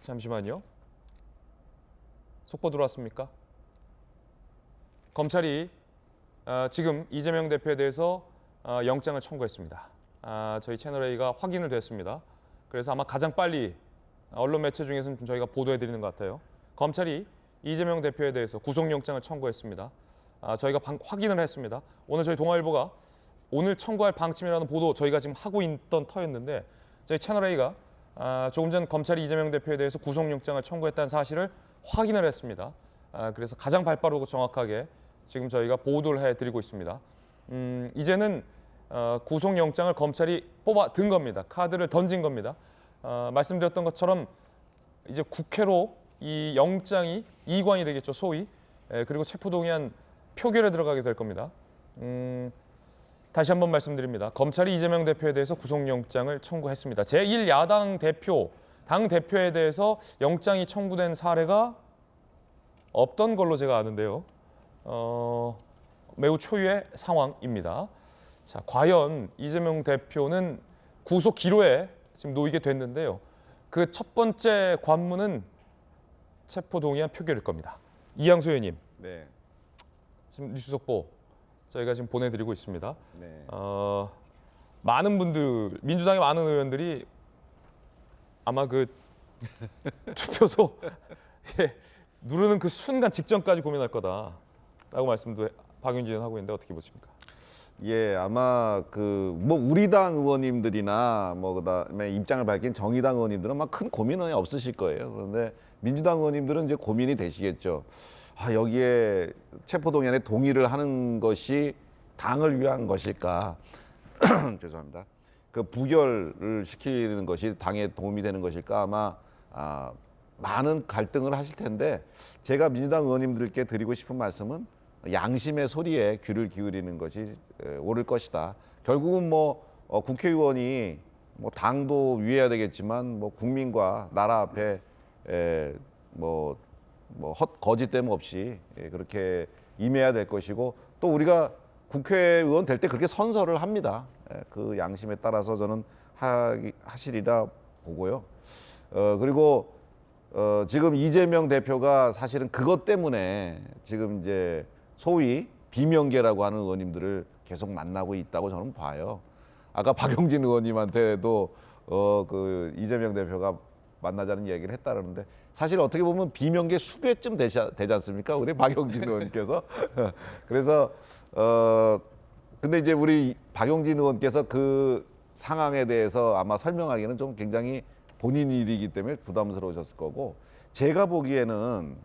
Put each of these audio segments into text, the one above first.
잠시만요. 속보 들어왔습니까? 검찰이 지금 이재명 대표에 대해서 영장을 청구했습니다. 저희 채널A가 확인을 됐습니다. 그래서 아마 가장 빨리 언론 매체 중에서는 좀 저희가 보도해드리는 것 같아요. 검찰이 이재명 대표에 대해서 구속영장을 청구했습니다. 저희가 확인을 했습니다. 오늘 저희 동아일보가 오늘 청구할 방침이라는 보도 저희가 지금 하고 있던 터였는데 저희 채널A가 조금 전 검찰이 이재명 대표에 대해서 구속영장을 청구했다는 사실을 확인을 했습니다. 그래서 가장 발빠르고 정확하게 지금 저희가 보도를 해드리고 있습니다. 이제는 구속영장을 검찰이 뽑아 든 겁니다. 카드를 던진 겁니다. 말씀드렸던 것처럼 이제 국회로 이 영장이 이관이 되겠죠, 소위. 그리고 체포동의안 표결에 들어가게 될 겁니다. 다시 한번 말씀드립니다. 검찰이 이재명 대표에 대해서 구속영장을 청구했습니다. 제1야당 대표, 당 대표에 대해서 영장이 청구된 사례가 없던 걸로 제가 아는데요. 매우 초유의 상황입니다. 자, 과연 이재명 대표는 구속 기로에 지금 놓이게 됐는데요. 그 첫 번째 관문은 체포동의안 표결일 겁니다. 이양수 의원님, 네. 지금 뉴스 속보 저희가 지금 보내드리고 있습니다. 네. 많은 분들, 민주당의 많은 의원들이 아마 그 투표소 누르는 그 순간 직전까지 고민할 거다라고 말씀도 박용진 의원 하고 있는데 어떻게 보십니까? 예, 아마 뭐 우리 당 의원님들이나 뭐 그다음에 입장을 밝힌 정의당 의원님들은 막 큰 고민은 없으실 거예요. 그런데 민주당 의원님들은 이제 고민이 되시겠죠. 여기에 체포동의안에 동의를 하는 것이 당을 위한 것일까? 죄송합니다. 그 부결을 시키는 것이 당에 도움이 되는 것일까? 아마 많은 갈등을 하실 텐데 제가 민주당 의원님들께 드리고 싶은 말씀은 양심의 소리에 귀를 기울이는 것이 옳을 것이다. 결국은 뭐 국회의원이 뭐 당도 위해야 되겠지만 뭐 국민과 나라 앞에 거짓됨 없이 그렇게 임해야 될 것이고 또 우리가 국회의원 될 때 그렇게 선서를 합니다. 그 양심에 따라서 저는 하시리라 보고요. 그리고 지금 이재명 대표가 사실은 그것 때문에 지금 이제 소위 비명계라고 하는 의원님들을 계속 만나고 있다고 저는 봐요. 아까 박용진 의원님한테도 그 이재명 대표가 만나자는 얘기를 했다는데 사실 어떻게 보면 비명계 수배쯤 되지 않습니까? 우리 박용진 의원께서. 그래서 근데 이제 우리 박용진 의원께서 그 상황에 대해서 아마 설명하기는 좀 굉장히 본인 일이기 때문에 부담스러우셨을 거고 제가 보기에는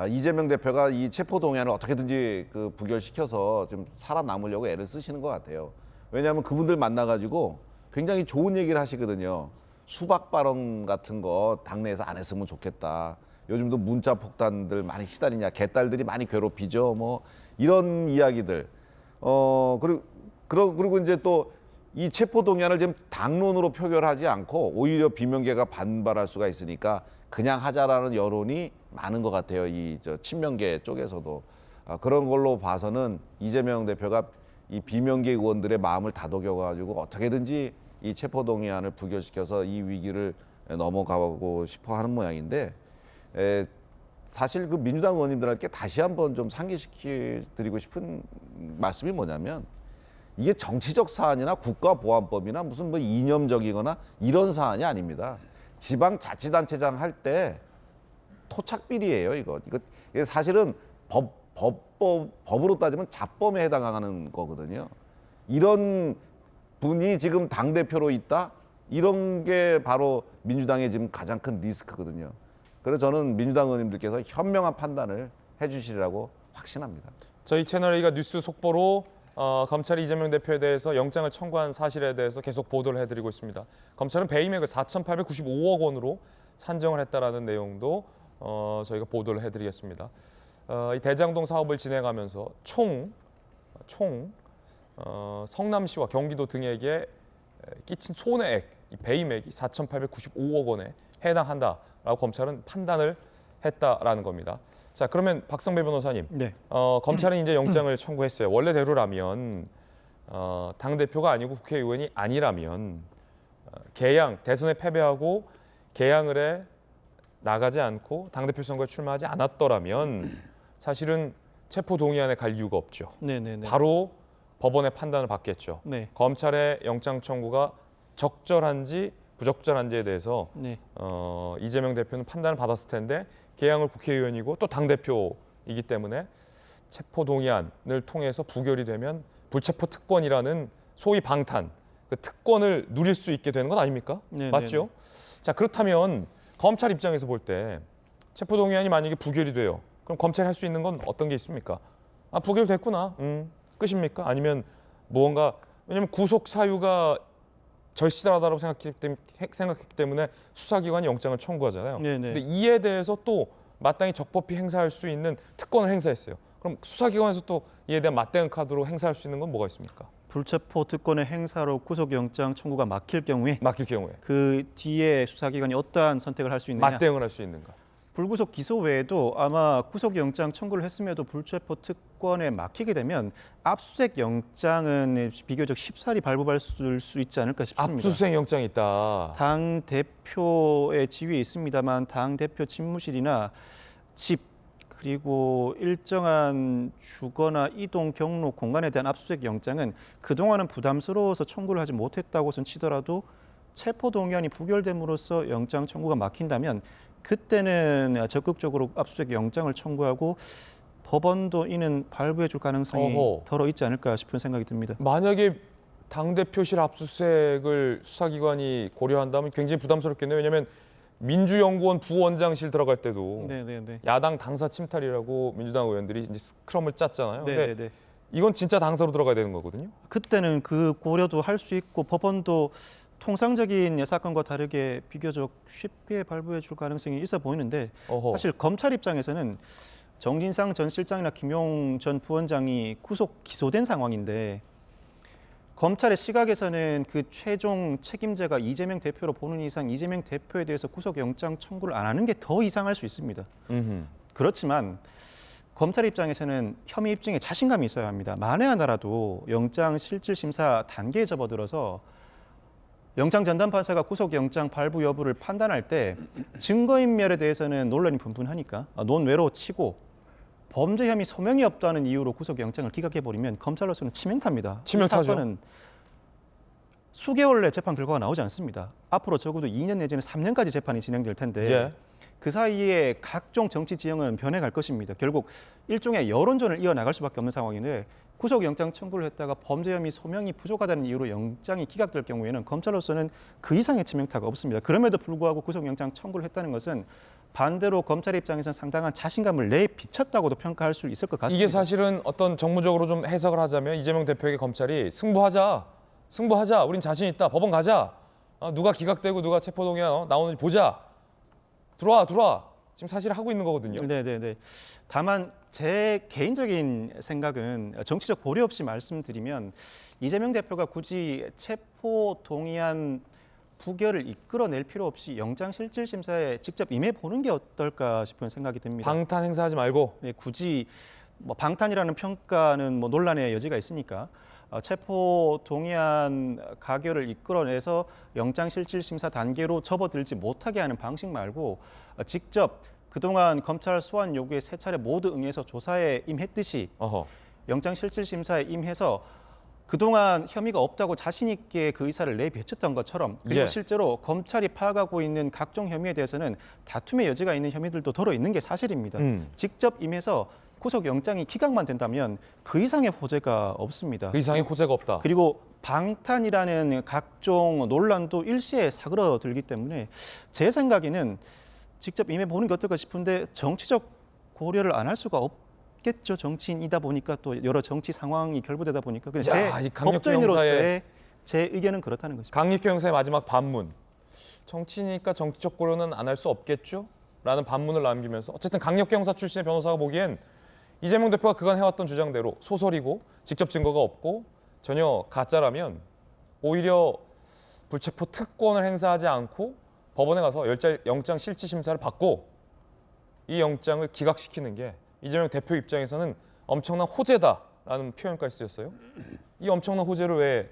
이재명 대표가 이 체포동의안을 어떻게든지 그 부결시켜서 좀 살아남으려고 애를 쓰시는 것 같아요. 왜냐하면 그분들 만나가지고 굉장히 좋은 얘기를 하시거든요. 수박 발언 같은 거 당내에서 안 했으면 좋겠다. 요즘도 문자 폭탄들 많이 시달리냐, 개딸들이 많이 괴롭히죠. 뭐 이런 이야기들. 그리고 이제 또 이 체포동의안을 지금 당론으로 표결하지 않고 오히려 비명계가 반발할 수가 있으니까 그냥 하자라는 여론이 많은 것 같아요. 친명계 쪽에서도. 그런 걸로 봐서는 이재명 대표가 이 비명계 의원들의 마음을 다독여가지고 어떻게든지 이 체포동의안을 부결시켜서 이 위기를 넘어가고 싶어 하는 모양인데 사실 그 민주당 의원님들께 다시 한번 좀 상기시켜드리고 싶은 말씀이 뭐냐면 이게 정치적 사안이나 국가보안법이나 무슨 뭐 이념적이거나 이런 사안이 아닙니다. 지방자치단체장 할 때 토착비리예요. 이거 사실은 법으로 따지면 잡범에 해당하는 거거든요. 이런 분이 지금 당대표로 있다? 이런 게 바로 민주당의 지금 가장 큰 리스크거든요. 그래서 저는 민주당 의원님들께서 현명한 판단을 해주시리라고 확신합니다. 저희 채널A가 뉴스 속보로 검찰이 이재명 대표에 대해서 영장을 청구한 사실에 대해서 계속 보도를 해드리고 있습니다. 검찰은 배임액을 4,895억 원으로 산정을 했다라는 내용도 저희가 보도를 해드리겠습니다. 이 대장동 사업을 진행하면서 총 성남시와 경기도 등에게 끼친 손해액, 이 배임액이 4,895억 원에 해당한다라고 검찰은 판단을 했다라는 겁니다. 자, 그러면 박성배 변호사님, 네. 검찰은 이제 영장을 청구했어요. 원래대로라면 당 대표가 아니고 국회의원이 아니라면 개양 대선에 패배하고 개양을 해 나가지 않고 당대표 선거에 출마하지 않았더라면 사실은 체포 동의안에 갈 이유가 없죠. 네네네. 바로 법원의 판단을 받겠죠. 네. 검찰의 영장 청구가 적절한지 부적절한지에 대해서 네. 이재명 대표는 판단을 받았을 텐데 개항을 국회의원이고 또 당대표이기 때문에 체포 동의안을 통해서 부결이 되면 불체포 특권이라는 소위 방탄 그 특권을 누릴 수 있게 되는 것 아닙니까? 네, 맞죠? 자, 그렇다면 검찰 입장에서 볼 때 체포 동의안이 만약에 부결이 돼요. 그럼 검찰이 할 수 있는 건 어떤 게 있습니까? 아, 부결됐구나. 끝입니까? 아니면 무언가 왜냐하면 구속 사유가 절실하다고 생각했기 때문에 수사기관이 영장을 청구하잖아요. 네네. 근데 이에 대해서 또 마땅히 적법히 행사할 수 있는 특권을 행사했어요. 그럼 수사기관에서 또 이에 대한 맞대응 카드로 행사할 수 있는 건 뭐가 있습니까? 불체포 특권의 행사로 구속영장 청구가 막힐 경우에 맡길 경우에 그 뒤에 수사기관이 어떠한 선택을 할 수 있느냐. 맞대응을 할 수 있는가? 불구속 기소 외에도 아마 구속영장 청구를 했음에도 불체포 특권에 막히게 되면 압수수색 영장은 비교적 쉽사리 발부할 수 있지 않을까 싶습니다. 압수수색 영장이 있다. 당 대표의 지위에 있습니다만 당 대표 집무실이나 집 그리고 일정한 주거나 이동 경로 공간에 대한 압수수색 영장은 그동안은 부담스러워서 청구를 하지 못했다고선 치더라도 체포 동의안이 부결됨으로써 영장 청구가 막힌다면 그때는 적극적으로 압수수색 영장을 청구하고 법원도 이는 발부해 줄 가능성이 어허. 덜어 있지 않을까 싶은 생각이 듭니다. 만약에 당대표실 압수수색을 수사기관이 고려한다면 굉장히 부담스럽겠네요. 왜냐하면 민주연구원 부원장실 들어갈 때도 네네네. 야당 당사 침탈이라고 민주당 의원들이 이제 스크럼을 짰잖아요. 근데 네네네. 이건 진짜 당사로 들어가야 되는 거거든요. 그때는 그 고려도 할 수 있고 법원도 통상적인 사건과 다르게 비교적 쉽게 발부해 줄 가능성이 있어 보이는데 어허. 사실 검찰 입장에서는 정진상 전 실장이나 김용 전 부원장이 구속 기소된 상황인데 검찰의 시각에서는 그 최종 책임자가 이재명 대표로 보는 이상 이재명 대표에 대해서 구속영장 청구를 안 하는 게 더 이상할 수 있습니다. 음흠. 그렇지만 검찰 입장에서는 혐의 입증에 자신감이 있어야 합니다. 만에 하나라도 영장 실질 심사 단계에 접어들어서 영장 전담 판사가 구속영장 발부 여부를 판단할 때 증거인멸에 대해서는 논란이 분분하니까 논외로 치고 범죄 혐의 소명이 없다는 이유로 구속영장을 기각해버리면 검찰로서는 치명타입니다. 치명타죠. 이 사건은 수개월 내 재판 결과가 나오지 않습니다. 앞으로 적어도 2년 내지는 3년까지 재판이 진행될 텐데 예. 그 사이에 각종 정치 지형은 변해갈 것입니다. 결국 일종의 여론전을 이어나갈 수밖에 없는 상황인데 구속영장 청구를 했다가 범죄 혐의 소명이 부족하다는 이유로 영장이 기각될 경우에는 검찰로서는 그 이상의 치명타가 없습니다. 그럼에도 불구하고 구속영장 청구를 했다는 것은 반대로 검찰 입장에서는 상당한 자신감을 내비쳤다고도 평가할 수 있을 것 같습니다. 이게 사실은 어떤 정무적으로 좀 해석을 하자면 이재명 대표에게 검찰이 승부하자. 우린 자신 있다. 법원 가자. 누가 기각되고 누가 체포동의안 나오는지 보자. 들어와. 지금 사실 하고 있는 거거든요. 네네네. 다만 제 개인적인 생각은 정치적 고려 없이 말씀드리면 이재명 대표가 굳이 체포 동의안 부결을 이끌어낼 필요 없이 영장 실질 심사에 직접 임해 보는 게 어떨까 싶은 생각이 듭니다. 방탄 행사하지 말고. 네, 굳이 뭐 방탄이라는 평가는 뭐 논란의 여지가 있으니까 체포 동의안 가결을 이끌어내서 영장 실질 심사 단계로 접어들지 못하게 하는 방식 말고 직접 그동안 검찰 소환 요구에 세 차례 모두 응해서 조사에 임했듯이 어허. 영장 실질 심사에 임해서 그동안 혐의가 없다고 자신 있게 그 의사를 내비쳤던 것처럼 그리고 예. 실제로 검찰이 파악하고 있는 각종 혐의에 대해서는 다툼의 여지가 있는 혐의들도 덜어 있는 게 사실입니다. 직접 임해서 구속영장이 기각만 된다면 그 이상의 호재가 없습니다. 그 이상의 호재가 없다. 그리고 방탄이라는 각종 논란도 일시에 사그러들기 때문에 제 생각에는 직접 임해보는 게 어떨까 싶은데 정치적 고려를 안 할 수가 없겠죠. 정치인이다 보니까 또 여러 정치 상황이 결부되다 보니까 근데 자, 이 제 강력계 법조인으로서의 제 의견은 그렇다는 것입니다. 강립교 형사의 마지막 반문. 정치니까 정치적 고려는 안 할 수 없겠죠? 라는 반문을 남기면서 어쨌든 강력계 형사 출신의 변호사가 보기엔 이재명 대표가 그간 해왔던 주장대로 소설이고 직접 증거가 없고 전혀 가짜라면 오히려 불체포 특권을 행사하지 않고 법원에 가서 영장 실질 심사를 받고 이 영장을 기각시키는 게 이재명 대표 입장에서는 엄청난 호재다라는 표현까지 쓰였어요. 이 엄청난 호재를 왜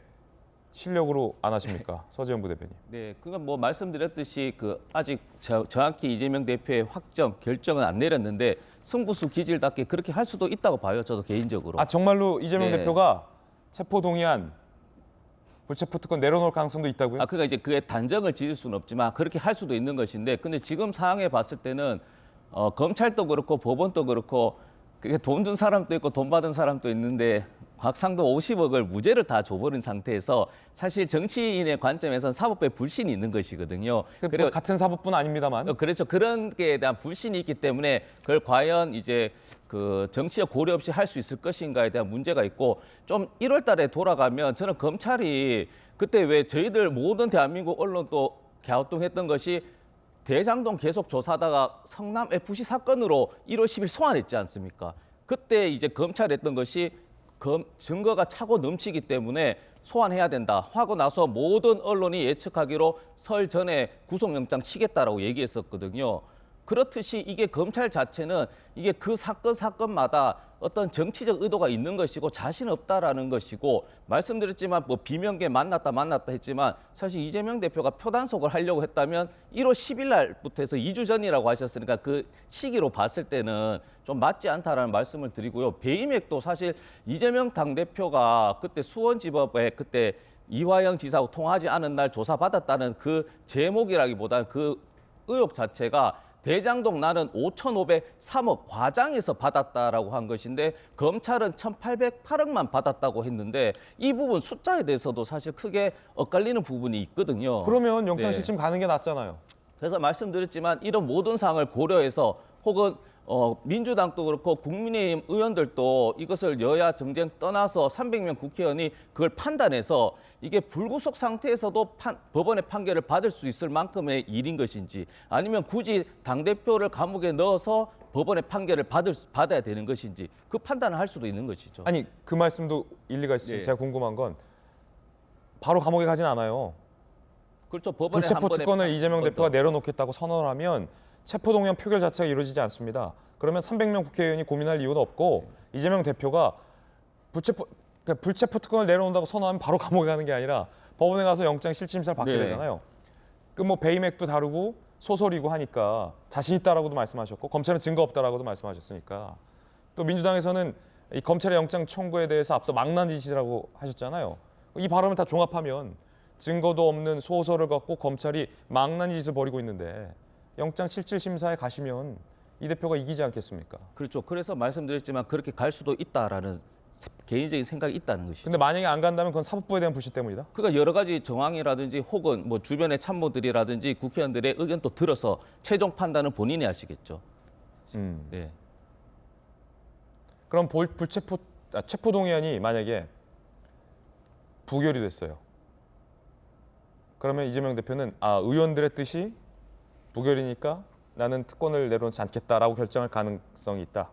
실력으로 안 하십니까, 서재현 부대변인? 네, 그건 뭐 말씀드렸듯이 그 아직 정확히 이재명 대표의 확정 결정은 안 내렸는데 승부수 기질답게 그렇게 할 수도 있다고 봐요. 저도 개인적으로. 아 정말로 이재명 네. 대표가 체포 동의안, 불체포 특권 내려놓을 가능성도 있다고요? 그러니까 이제 그에 단정을 지을 수는 없지만 그렇게 할 수도 있는 것인데, 근데 지금 상황에 봤을 때는 검찰도 그렇고 법원도 그렇고 그게 돈 준 사람도 있고 돈 받은 사람도 있는데 곽상도 50억을 무죄를 다 줘버린 상태에서 사실 정치인의 관점에서는 사법부에 불신이 있는 것이거든요. 뭐 같은 사법부는 아닙니다만. 그렇죠. 그런 게 대한 불신이 있기 때문에 그걸 과연 이제 그 정치적 고려 없이 할 수 있을 것인가에 대한 문제가 있고, 좀 1월 달에 돌아가면 저는 검찰이 그때 왜 저희들 모든 대한민국 언론도 갸우뚱했던 것이 대장동 계속 조사하다가 성남 FC 사건으로 1월 10일 소환했지 않습니까? 그때 이제 검찰이 했던 것이 증거가 차고 넘치기 때문에 소환해야 된다 하고 나서 모든 언론이 예측하기로 설 전에 구속영장 치겠다라고 얘기했었거든요. 그렇듯이 이게 검찰 자체는 이게 그 사건마다 어떤 정치적 의도가 있는 것이고 자신 없다라는 것이고, 말씀드렸지만 뭐 비명계 만났다 했지만 사실 이재명 대표가 표단속을 하려고 했다면 1월 10일 날부터 해서 2주 전이라고 하셨으니까 그 시기로 봤을 때는 좀 맞지 않다라는 말씀을 드리고요. 배임액도 사실 이재명 당대표가 그때 수원지법에 그때 이화영 지사하고 통화하지 않은 날 조사받았다는 그 제목이라기보다는 그 의혹 자체가 대장동 나는 5,503억 과장해서 받았다라고 한 것인데 검찰은 1,808억만 받았다고 했는데 이 부분 숫자에 대해서도 사실 크게 엇갈리는 부분이 있거든요. 그러면 영장 네. 실침 가는 게 낫잖아요. 그래서 말씀드렸지만 이런 모든 사항을 고려해서 혹은 민주당도 그렇고 국민의힘 의원들도 이것을 여야 정쟁 떠나서 300명 국회의원이 그걸 판단해서 이게 불구속 상태에서도 법원의 판결을 받을 수 있을 만큼의 일인 것인지, 아니면 굳이 당대표를 감옥에 넣어서 법원의 판결을 받아야 되는 것인지 그 판단을 할 수도 있는 것이죠. 아니 그 말씀도 일리가 있으니 네. 제가 궁금한 건 바로 감옥에 가진 않아요. 그렇죠. 법원에 불체포 한 번에 특권을 이재명 번 대표가 더. 내려놓겠다고 선언을 하면 체포동의안 표결 자체가 이루어지지 않습니다. 그러면 300명 국회의원이 고민할 이유도 없고 이재명 대표가 불체포 특권을 내려놓는다고 선언하면 바로 감옥에 가는 게 아니라 법원에 가서 영장 실질심사를 받게 네. 되잖아요. 그 뭐 배임액도 다르고 소설이고 하니까 자신 있다라고도 말씀하셨고 검찰은 증거 없다라고도 말씀하셨으니까, 또 민주당에서는 이 검찰의 영장 청구에 대해서 앞서 망나니짓이라고 하셨잖아요. 이 발언을 다 종합하면 증거도 없는 소설을 갖고 검찰이 망나니짓을 벌이고 있는데 영장 실질심사에 가시면 이 대표가 이기지 않겠습니까? 그렇죠. 그래서 말씀드렸지만 그렇게 갈 수도 있다라는 개인적인 생각이 있다는 것이죠. 근데 만약에 안 간다면 그건 사법부에 대한 불신 때문이다? 그러니까 여러 가지 정황이라든지 혹은 뭐 주변의 참모들이라든지 국회의원들의 의견도 들어서 최종 판단은 본인이 하시겠죠. 네. 그럼 체포동의안이 만약에 부결이 됐어요. 그러면 이재명 대표는 의원들의 뜻이 부결이니까 나는 특권을 내려놓지 않겠다라고 결정할 가능성이 있다.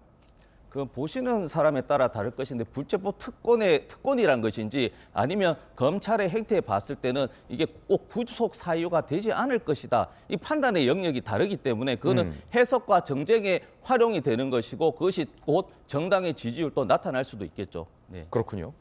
그 보시는 사람에 따라 다를 것인데 불체포 특권이란 것인지 아니면 검찰의 행태에 봤을 때는 이게 꼭 구속 사유가 되지 않을 것이다. 이 판단의 영역이 다르기 때문에 그거는 해석과 정쟁에 활용이 되는 것이고 그것이 곧 정당의 지지율도 나타날 수도 있겠죠. 네. 그렇군요.